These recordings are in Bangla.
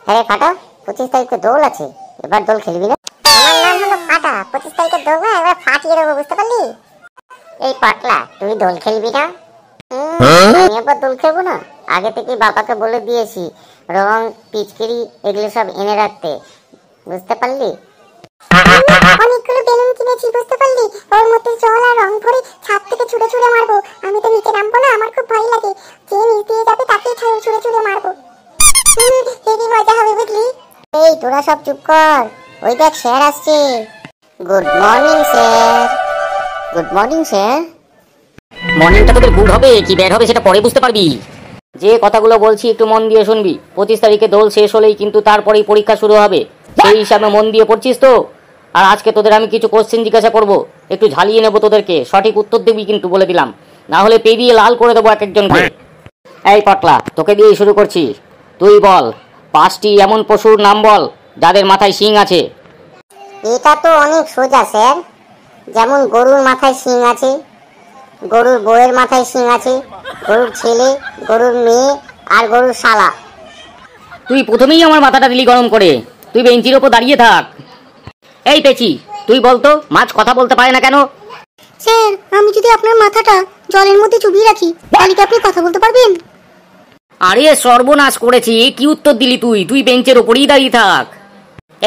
হ্যাঁ ফাটা, 25 তারিখে দোল আছে, এবার দোল খেলবি না? আমার নাম হলো ফাটা, 25 তারিখে দোল না, এবার ফাটিয়ে দেবো, বুঝতে পারলি? এই পাটলা, তুই দোল খেলবি না? আমি আবার দোল খেলবো না? আগে থেকে বাবাকে বলে দিয়েছি রং, পিচকারি এগুলো সব এনে রাখতে, বুঝতে পারলি? অনেকগুলো বেলুন কিনেছি, বুঝতে পারলি? ওর মধ্যে জল আর রং ভরে ছাদ থেকে ছুড়ে ছুড়ে মারবো। আমি তো নিচে নামবো না, আমার খুব ভয় লাগে। যে নিচ দিয়ে যাবে তাকেই ছুড়ে ছুড়ে মারবো। হেবি মজা হবে, বুঝলি? এই তোরা সব চুপ কর, ওই দেখ স্যার আসছে। Good morning sir. Good morning sir. মর্নিংটা তোদের গুড হবে কি ব্যাড হবে সেটা পরে বুঝতে পারবি। যে কথাগুলো বলছি একটু মন দিয়ে শুনবি। 25 তারিখে দোল শেষ হলেই কিন্তু তারপরেই পরীক্ষা শুরু হবে, সেই হিসাবে মন দিয়ে পড়ছিস তো? আর আজকে তোদের আমি কিছু কোশ্চেন জিজ্ঞাসা করব, একটু ঝালিয়ে নেবো তোদেরকে, সঠিক উত্তর দিবি কিন্তু, বলে দিলাম, না হলে পেরিয়ে লাল করে দেবো এক একজনকে। এই পটলা, তোকে দিয়েই শুরু করছি। তুই বল 5টি এমন পশুর নাম বল যাদের মাথায় শিং আছে। এটা তো অনেক সোজা স্যার। যেমন গরুর মাথায় শিং আছে, গরুর বউয়ের মাথায় শিং আছে, গরুর ছেলে, গরুর মেয়ে আর গরুর শালা। তুই প্রথমেই আমার মাথাটা দিলি গরম করে, তুই বেঞ্চির ওপর দাঁড়িয়ে থাক। এই পেচি, তুই বলতো মাছ কথা বলতে পারে না কেন? স্যার, আমি যদি আপনার মাথাটা জলের মধ্যে চুবিয়ে রাখি তাহলে কি আপনি কথা বলতে পারবেন? আরে সর্বনাশ করেছি, কি উত্তর দিলি তুই? তুই বেঞ্চের ওপরেই দাঁড়িয়ে থাক।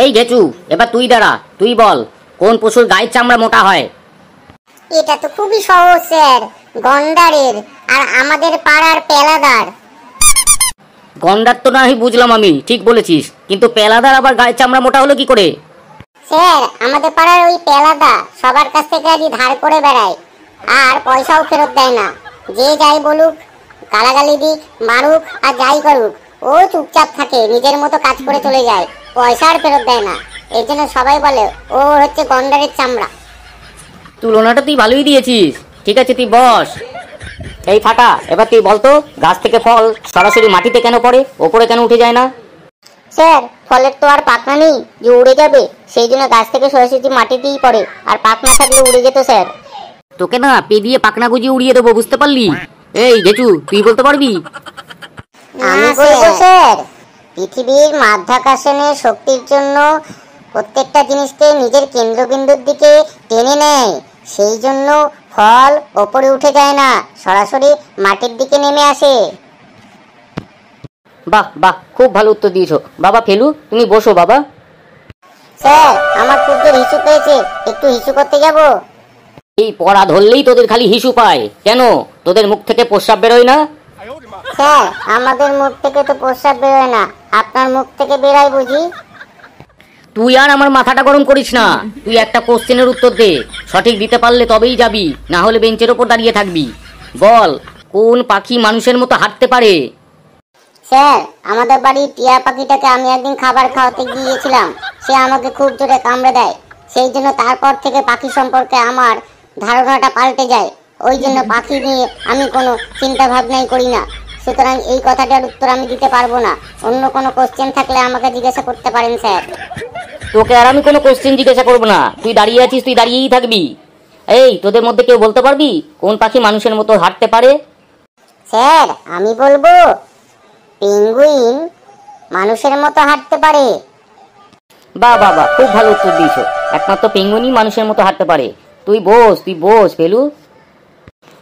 এই গেচু, এবার তুই দাঁড়া, তুই বল কোন পশুর গায়ের চামড়া মোটা হয়? এটা তো খুবই সহজ স্যার, গন্ডারের। আর আমাদের পাড়ার পেলাদার। গন্ডার তো না বুঝলাম আমি, ঠিক বলেছিস, কিন্তু পেলাদার আবার গায়ের চামড়া মোটা হলো কি করে? স্যার, আমাদের পাড়ার ওই পেলাদা সবার কাছ থেকে আজ ধার করে বেড়ায়, আর পয়সাও ফেরত দেয় না। যে যাই বলুক, গালাগালি দিক, মারুক আর যাই করুক, ও চুপচাপ থাকে, নিজের মতো কাজ করে চলে যায়, পয়সা আর ফেরত দেয় না। এই জন্য সবাই বলে ও হচ্ছে গন্ডারের চামড়া। তুলনাটা তুই ভালোই দিয়েছিস, ঠিক আছে তুই বস। এই ফাটা, এবার তুই বলতো গাছ থেকে ফল সরাসরি মাটিতে কেন পড়ে, ওপরে কেন উঠে যায় না? স্যার, ফলের তো আর পাখনা নেই যে উড়ে যাবে, সেই জন্য গাছ থেকে সরাসরি মাটিতেই পড়ে, আর পাখনা থাকলে উড়ে যেত স্যার। তোকে না পে দিয়ে পাখনা গুজিয়ে উড়িয়ে দেবো, বুঝতে পারলি? এই গেচু, তুই বলতে পারবি? আমি বলবো স্যার, পৃথিবীর মাধ্যাকর্ষণের শক্তির জন্য প্রত্যেকটা জিনিসকে নিজের কেন্দ্রবিন্দুর দিকে টেনে নেয়, সেই জন্য ফল ওপরে উঠে যায় না, সরাসরি মাটির দিকে নেমে আসে। বাহ বাহ, খুব ভালো উত্তর দিয়েছো বাবা। ফেলু, তুমি বসো বাবা। স্যার, আমার খুব জোর হিসু পেয়েছে, একটু হিসু করতে যাব। এই পড়া ধরলেই তোদের খালি হিসু পায় কেন? তোদের মুখ থেকে প্রস্রাব বেরোয় না? স্যার, আমাদের মুখ থেকে তো প্রস্রাব বেরোয় না, আপনার মুখ থেকে বেরোয় বুঝি? তুই আর আমার মাথাটা গরম করিস না, তুই একটা কোশ্চেনের উত্তর দে, সঠিক দিতে পারলে তবেই যাবি, না হলে বেঞ্চের ওপর দাঁড়িয়ে থাকবি। বল কোন পাখি মানুষের মতো হাঁটতে পারে? স্যার, আমাদের বাড়ির টিয়া পাখিটাকে আমি একদিন খাবার খাওয়াতে গিয়েছিলাম, সে আমাকে খুব জোরে কামড়ে দেয়, সেই জন্য তারপর থেকে পাখি সম্পর্কে আমার ধারণাটা পাল্টে যায়। ওই জন্য পাখি নিয়ে আমি কোনো চিন্তা ভাবনাই করি না। সুতরাং এই কথাটার উত্তর আমি দিতে পারবো না। অন্য কোনো কোশ্চেন থাকলে আমাকে জিজ্ঞাসা করতে পারেন স্যার। তোকে আর আমি কোনো কোশ্চেন জিজ্ঞাসা করবো না, তুই দাঁড়িয়ে আছিস, তুই দাঁড়িয়েই থাকবি। এই তোদের মধ্যে কেউ বলতে পারবি কোন পাখি মানুষের মতো হাঁটতে পারে? স্যার, আমি বলবো পেঙ্গুইন মানুষের মতো হাঁটতে পারে। বাহ বাহ বাহ, খুব ভালো উত্তর দিয়েছো, একমাত্র পেঙ্গুইনই মানুষের মতো হাঁটতে পারে। তুই বস, তুই বস ফেলু।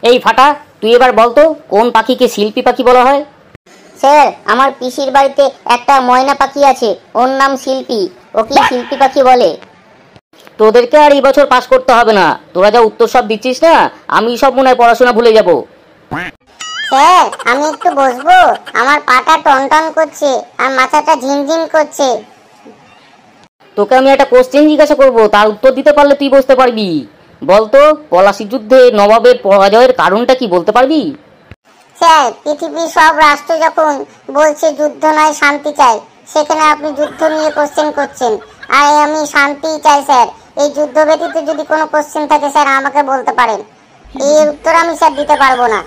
এই ফাটা, তুই এবার বলতো কোন পাখিকে শিল্পী পাখি বলা হয়? স্যার, আমার পিসির বাড়িতে একটা ময়না পাখি আছে, ওর নাম শিল্পী, ওকে শিল্পী পাখি বলে। তোদেরকে আর এই বছর পাস করতে হবে না, তোরা যা উত্তর সব দিচ্ছিস না, আমি সব মনে হয় পড়াশোনা ভুলে যাব। স্যার, আমি একটু বসবো, আমার পাটা টনটন করছে আর মাথাটা ঝিমঝিম করছে। তোকে আমি একটা কোশ্চেন জিজ্ঞাসা করবো, তার উত্তর দিতে পারলে তুই বসতে পারবি। বলতো পলাশী যুদ্ধে নবাবের পরাজয়ের কারণটা কি, বলতে পারবি? স্যার, পৃথিবীর সব রাষ্ট্র যখন বলছে যুদ্ধ নয় শান্তি চাই, সেখানে আপনি যুদ্ধ নিয়ে কোশ্চেন করছেন, আর আমি শান্তি চাই স্যার। এই যুদ্ধ ব্যতীত যদি কোনো কোশ্চেন থাকে স্যার আমাকে বলতে পারেন, এই উত্তর আমি স্যার দিতে পারবো না।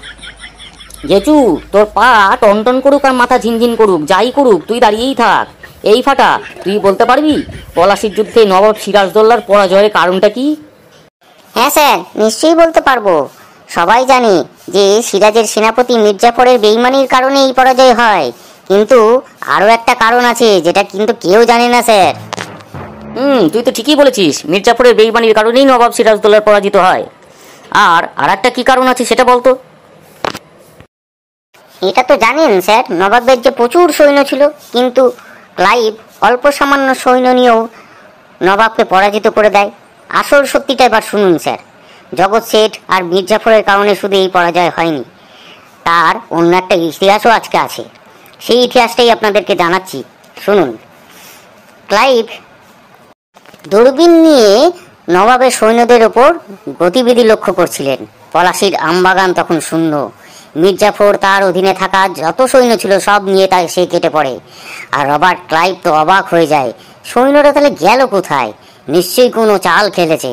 গেচু, তোর পা টনটন করুক আর মাথা ঝিনঝিন করুক, যাই করুক, তুই দাঁড়িয়েই থাক। এই ফাটা, তুই বলতে পারবি পলাশীর যুদ্ধে নবাব সিরাজদৌল্লার পরাজয়ের কারণটা কি? হ্যাঁ স্যার, নিশ্চয়ই বলতে পারবো। সবাই জানে যে সিরাজের সেনাপতি মির্জাফরের বেইমানির কারণে এই পরাজয় হয়, কিন্তু আরো একটা কারণ আছে যেটা কিন্তু কেউ জানে না স্যার। তুই তো ঠিকই বলেছিস, মির্জাফরের বেইমানির কারণেই নবাব সিরাজদৌল্লা পরাজিত হয়। আর একটা কি কারণ আছে সেটা বলতো। এটা তো জানেন স্যার, নবাবের যে প্রচুর সৈন্য ছিল, কিন্তু ক্লাইভ অল্প সামান্য সৈন্য নিয়েও নবাবকে পরাজিত করে দেয়। আসল সত্যিটা এবার শুনুন স্যার। জগৎ শেঠ আর মির্জাফরের কারণে শুধু এই পরাজয় হয়নি, তার অন্য একটা ইতিহাসও আজকে আছে। সেই ইতিহাসটাই আপনাদেরকে জানাচ্ছি, শুনুন। ক্লাইভ দূরবীন নিয়ে নবাবের সৈন্যদের ওপর গতিবিধি লক্ষ্য করছিলেন। পলাশীর আমবাগান তখন শূন্য। মির্জাফর তার অধীনে থাকা যত সৈন্য ছিল সব নিয়ে তাই সে কেটে পড়ে। আর রবার্ট ক্লাইভ তো অবাক হয়ে যায়, সৈন্যরা তাহলে গেল কোথায়? নিশ্চয়ই কোনো চাল খেলেছে।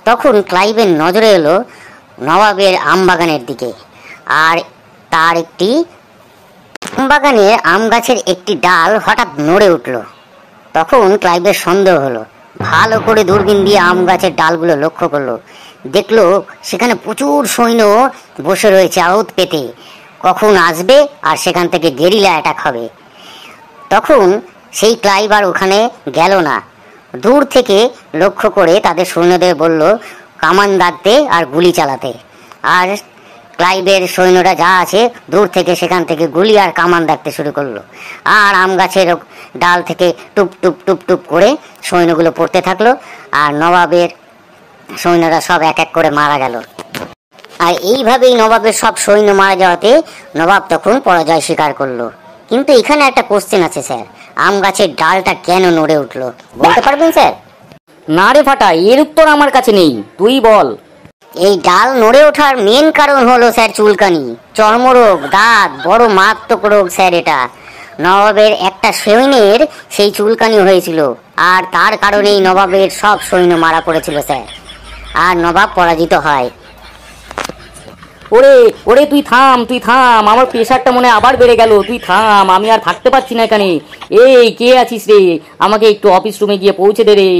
তখন ক্লাইভের নজরে এলো নবাবের আমবাগানের দিকে, আর তার একটি আমবাগানের আম গাছের একটি ডাল হঠাৎ নড়ে উঠল। তখন ক্লাইভের সন্দেহ হলো, ভালো করে দূরবীন দিয়ে আম গাছের ডালগুলো লক্ষ্য করলো। দেখলো সেখানে প্রচুর সৈন্য বসে রয়েছে আউত পেতে, কখন আসবে আর সেখান থেকে গেরিলা অ্যাটাক হবে। তখন সেই ক্লাইভ আর ওখানে গেল না, দূর থেকে লক্ষ্য করে তাদের সৈন্যদের বলল কামান দাগতে আর গুলি চালাতে। আর ক্লাইভের সৈন্যরা যা আছে দূর থেকে সেখান থেকে গুলি আর কামান দাগতে শুরু করলো। আর আম গাছের ডাল থেকে টুপ টুপ টুপ টুপ করে সৈন্যগুলো পড়তে থাকলো, আর নবাবের সৈন্যরা সব এক এক করে মারা গেল। আর এইভাবেই নবাবের সব সৈন্য মারা যাওয়াতে নবাব তখন পরাজয় স্বীকার করলো। কিন্তু এখানে একটা কোশ্চেন আছে স্যার, আম গাছের ডালটা কেন নড়ে উঠলো বলতে পারবেন স্যার? না রে ফাটা, এর উত্তর আমার কাছে নেই, তুই বল। এই ডাল নড়ে ওঠার মেন কারণ হলো স্যার চুলকানি, চর্মরোগ, দাঁত, বড় মারাত্মক রোগ স্যার এটা। নবাবের একটা সৈন্যের সেই চুলকানি হয়েছিল, আর তার কারণেই নবাবের সব সৈন্য মারা পড়েছিল স্যার, আর নবাব পরাজিত হয়। ওরে ওরে, তুই থাম, আমার প্রেশারটা মনে আবার বেড়ে গেল, তুই থাম, আমি আর থাকতে পারছি না এখানে। এই কে আছিস রে? আমাকে একটু অফিস রুমে গিয়ে পৌঁছে দে রে।